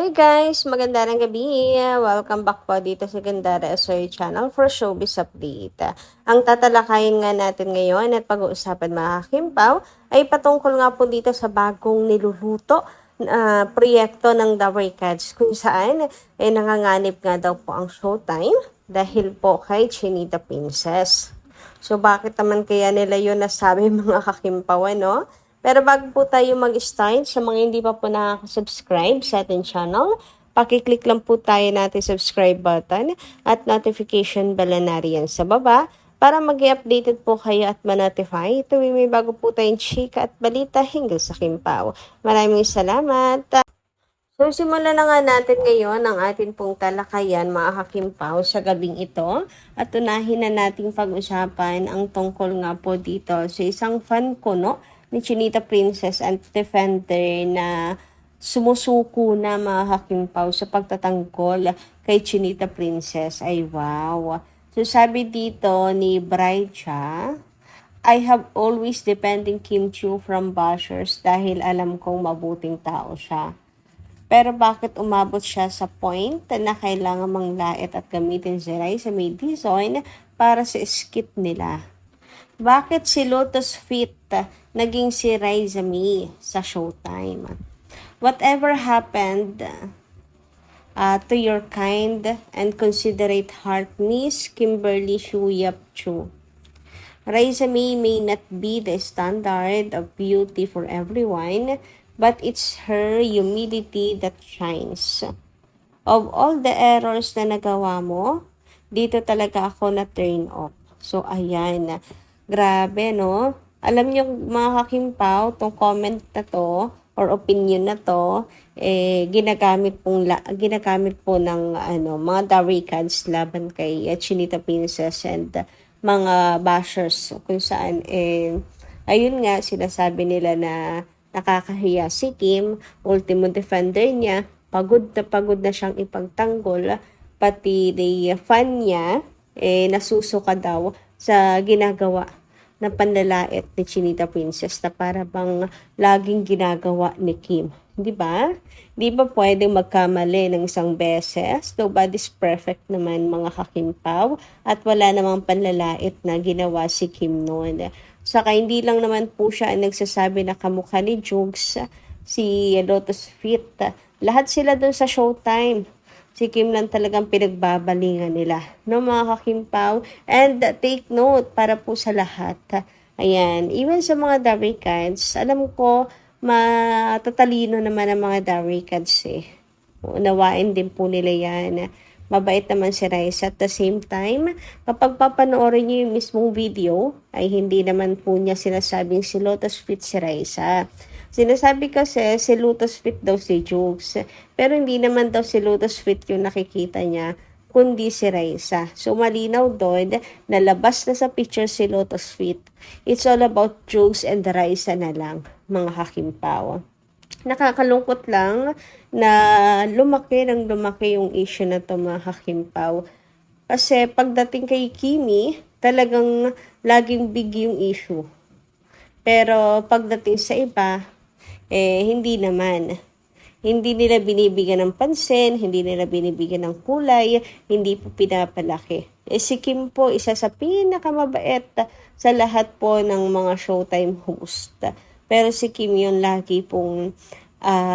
Hey guys! Magandang gabi! Welcome back po dito sa Gandara SOY Channel for Showbiz Update. Ang tatalakayin nga natin ngayon at pag-uusapan mga Kimpaw ay patungkol nga po dito sa bagong niluluto na proyekto ng The Cats kung saan ay nanganganib nga daw po ang showtime dahil po kay Chinita Princess. So bakit naman kaya nila yun nasabi mga Kakimpaw, ano? Pero bago po tayo mag-start, sa mga hindi pa po nakaka-subscribe sa ating channel, pakiclick lang po tayo natin subscribe button at notification bell na riyan sa baba para mag-updated po kayo at ma-notify tuwing may bago po tayong chika at balita hinggil sa Kimpaw. Maraming salamat! So, simulan na nga natin ngayon ang ating pong talakayan, mga Kakimpaw, sa gabing ito. At unahin na nating pag-usapan ang tungkol nga po dito sa isang fan ko, no, ni Chinita Princess and Defender na sumusuko na mga Kakimpaw sa pagtatanggol kay Chinita Princess. Ay, wow! So, sabi dito ni Braicha, I have always defending Kim Chiu from bashers dahil alam kong mabuting tao siya. Pero bakit umabot siya sa point na kailangan manglait at gamitin si Rai sa may design para sa skit nila? Bakit si Lotus Fit naging si Rai Zami sa Showtime? Whatever happened to your kind and considerate heart, Miss Kimberly Shu Yap Chu? Rai Zami may not be the standard of beauty for everyone, but it's her humility that shines. Of all the errors na nagawa mo, dito talaga ako na turn off. So, ayan. Grabe, no? Alam niyo, mga Kakimpaw, tong comment na to, or opinion na to, ginagamit po ng mga Darikans laban kay Chinita Princess and mga bashers kung saan ayun nga sinasabi nila na nakakahiya si Kim, ultimo defender niya, pagod na siyang ipagtanggol, pati the fan niya, nasusuka daw sa ginagawa na panlalait ni Chinita Princess na para bang laging ginagawa ni Kim. Di ba? Di ba pwedeng magkamali ng isang beses? Nobody's perfect naman mga Kakimpaw at wala namang panlalait na ginawa si Kim noon. Saka hindi lang naman po siya ang nagsasabi na kamukha ni Jugs, si Lotus Fit. Lahat sila doon sa Showtime. Si Kim lang talagang pinagbabalingan nila. No, mga Kakimpaw? And take note para po sa lahat. Ayan, even sa mga Darikans, alam ko matatalino naman ang mga Darikans eh. Unawain din po nila yan. Mabait naman si Raisa. At the same time, kapag papanoorin niyo yung mismong video, ay hindi naman po niya sinasabing si Lotus Fit si Raisa. Sinasabi kasi si Lotus Fit daw si Jukes. Pero hindi naman daw si Lotus Fit yung nakikita niya, kundi si Raisa. So malinaw doon, nalabas na sa picture si Lotus Fit. It's all about Jukes and Raisa na lang, mga Kakimpaw. Nakakalungkot lang na lumaki yung issue na to mga Kakimpaw. Kasi pagdating kay Kimi, talagang laging big yung issue. Pero pagdating sa iba, hindi naman. Hindi nila binibigyan ng pansin, hindi nila binibigyan ng kulay, hindi po pinapalaki. Si Kim po, isa sa pinakamabait sa lahat po ng mga Showtime host. Pero si Kim yun lagi pong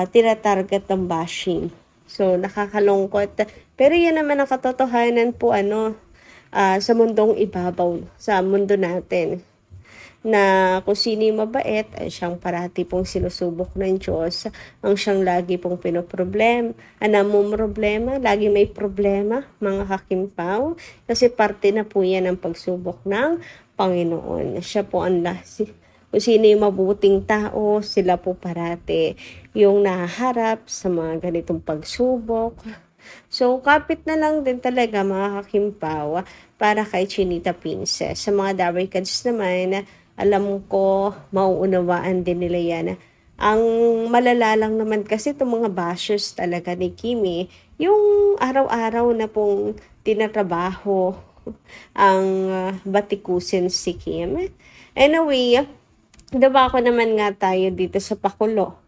tinatarget ng bashing. So, nakakalungkot. Pero yan naman ang katotohanan po sa mundong ibabaw, sa mundo natin. Na kung sino yung mabait, ay siyang parati pong sinusubok ng Diyos. Ang siyang lagi pong namumroblema, lagi may problema, mga Kakimpaw. Kasi parte na po yan ng pagsubok ng Panginoon. Siya po ang kung sino yung mabuting tao, sila po parati yung nahaharap sa mga ganitong pagsubok. So, kapit na lang din talaga mga Kakimpaw para kay Chinita Princess. Sa mga Darikans naman, alam ko, mauunawaan din nila yan. Ang malala lang naman kasi itong mga bashers talaga ni Kimi, yung araw-araw na pong tinatrabaho ang batikusin si Kim. Anyway, dabako naman nga tayo dito sa pakulo.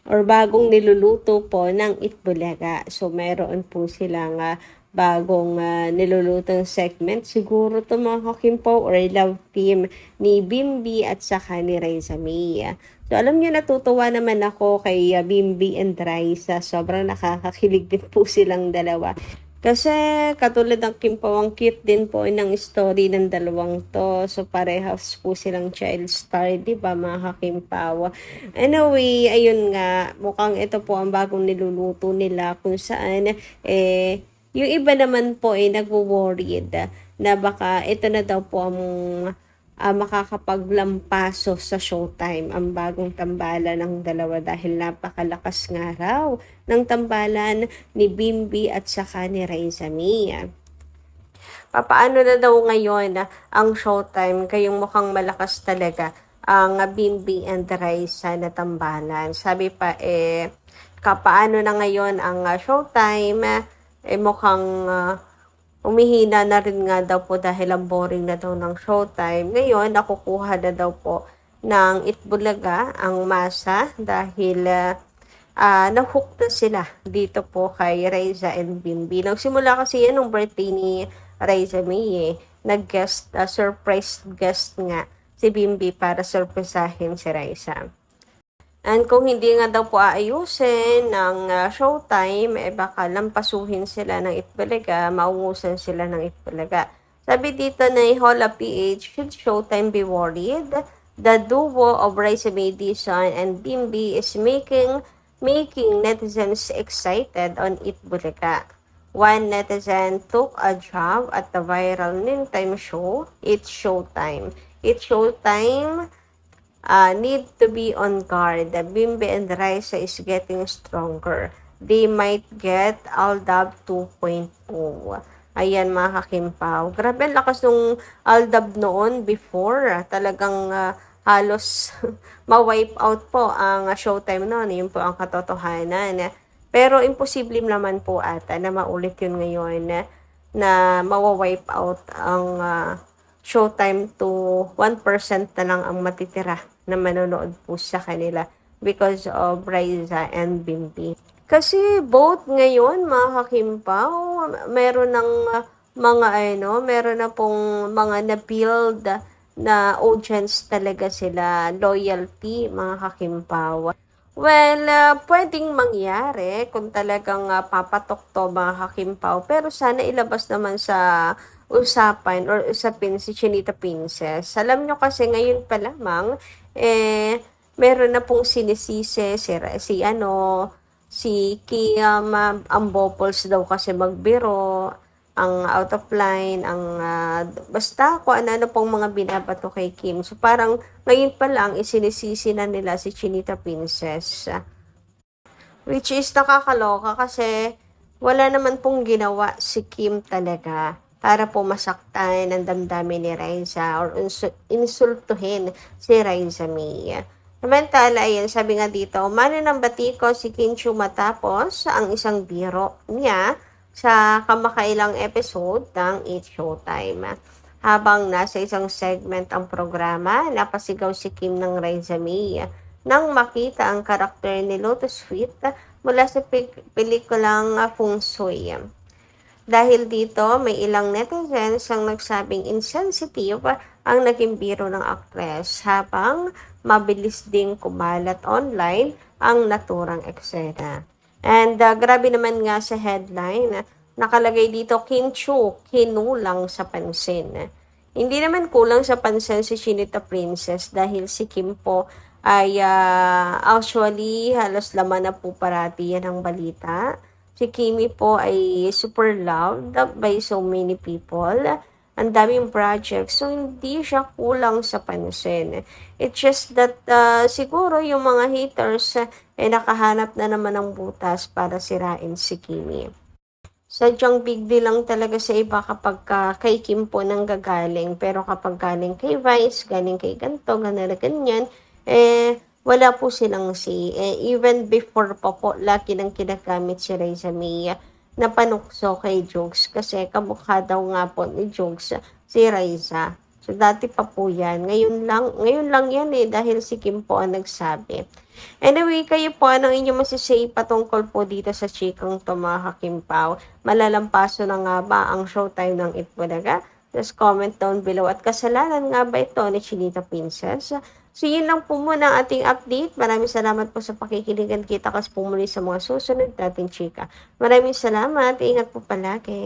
or bagong niluluto po ng Itbulaga. So, meron po silang bagong nilulutong segment. Siguro to mga kakimpo or love team ni Bimbi at saka ni Raisa May. So, alam nyo, natutuwa naman ako kay Bimbi and Raisa. Sobrang nakakakilig din po silang dalawa. Kasi katulad ng Kimpawang cute din po ng story ng dalawang to. So parehas po silang child star, di ba mga kakimpaw? Anyway, ayun nga, mukhang ito po ang bagong niluluto nila kung saan yung iba naman po nagwo-worried na baka ito na daw po ang makakapaglampaso sa Showtime ang bagong tambalan ng dalawa dahil napakalakas nga raw ng tambalan ni Bimbi at saka ni Raisa Mia. Papaano na daw ngayon ang Showtime kayong mukhang malakas talaga ang Bimbi and Raisa na tambalan. Sabi pa kapaano na ngayon ang Showtime mukhang umihina na rin nga daw po dahil ang boring na daw ng Showtime. Ngayon, nakukuha na daw po ng Itbulaga ang masa dahil na-hook na sila dito po kay Raisa and Bimbi. Nagsimula kasi yan nung birthday ni Raisa May nag-guest, surprise guest nga si Bimbi para surprisahin si Raisa. And kung hindi nga daw po aayusin ng Showtime, baka lampasuhin sila ng Itbulaga, maungusan sila ng Itbulaga. Sabi dito na Hola PH, should Showtime be worried? The duo of Raisa May Dizon and Bimbi is making netizens excited on Itbulaga. One netizen took a job at the viral noontime show, It's Showtime. It's Showtime need to be on guard. The Bimbi and Raisa is getting stronger. They might get Aldab 2.0. Ayan mga kakimpaw. Grabe ang lakas nung Aldab noon before. Talagang halos ma-wipe out po ang Showtime noon. Yun po ang katotohanan. Pero imposible naman po ata na maulit yun ngayon na mawa-wipe out ang Showtime to 1% na lang ang matitira na manonood po sa kanila because of Raisa and Bimbi. Kasi both ngayon, mga kakimpaw, meron ng meron na pong mga na-build na audience talaga sila, loyalty, mga kakimpaw. Well, pwedeng mangyari kung talagang papatok to mga kakimpaw. Pero sana ilabas naman sa usapan or usapin si Chinita Princess. Alam nyo kasi ngayon pa lamang, meron na pong sinisisi si Kiam, ang Bopols daw kasi magbiro, ang out of line, ang basta kung ano pong mga binabato kay Kim. So parang ngayon pa lang isinisisi na nila si Chinita Princess. Which is nakakaloka kasi wala naman pong ginawa si Kim talaga para po masaktan ang damdamin ni Raisa or insultuhin si Raisa May. Samantala, ayan, sabi nga dito, mananambati ko si Kinchu matapos ang isang biro niya sa kamakailang episode ng It's Showtime. Habang nasa isang segment ang programa, napasigaw si Kim ng Raisa May nang makita ang karakter ni Lotus Sweet mula sa pelikulang Feng Shui. Dahil dito, may ilang netizens ang nagsabing insensitive ang naging biro ng aktres habang mabilis ding kumalat online ang naturang eksena. And grabe naman nga sa headline, nakalagay dito, Kinchu, kinulang sa pansin. Hindi naman kulang sa pansin si Chinita Princess dahil si Kim po ay actually halos laman na po parati yan ang balita. Si Kimi po ay super loved by so many people. Ang daming projects, so hindi siya kulang sa pansin. It's just that siguro yung mga haters nakahanap na naman ng butas para sirain si Kimi. Sadyang big deal lang talaga sa iba kapag kay Kim po nang gagaling. Pero kapag galing kay Vice, galing kay ganito, ganyan, wala po silang say. Even before pa po, laki nang kinagamit si Raisa May na panukso kay Jokes kasi kamukha daw nga po ni Jokes si Raisa. So, dati pa po yan. Ngayon lang yan eh, dahil si Kim po ang nagsabi. Anyway, kayo po, anong inyong masisay patungkol po dito sa chikang to mga kakimpaw? Malalampaso na nga ba ang showtime ng Itbulaga? Just comment down below. At kasalanan nga ba ito ni Chinita Princess? So, yun lang po muna ang ating update. Maraming salamat po sa pakikinig. Kita kas po muli sa mga susunod nating chika. Maraming salamat. Ingat po palagi.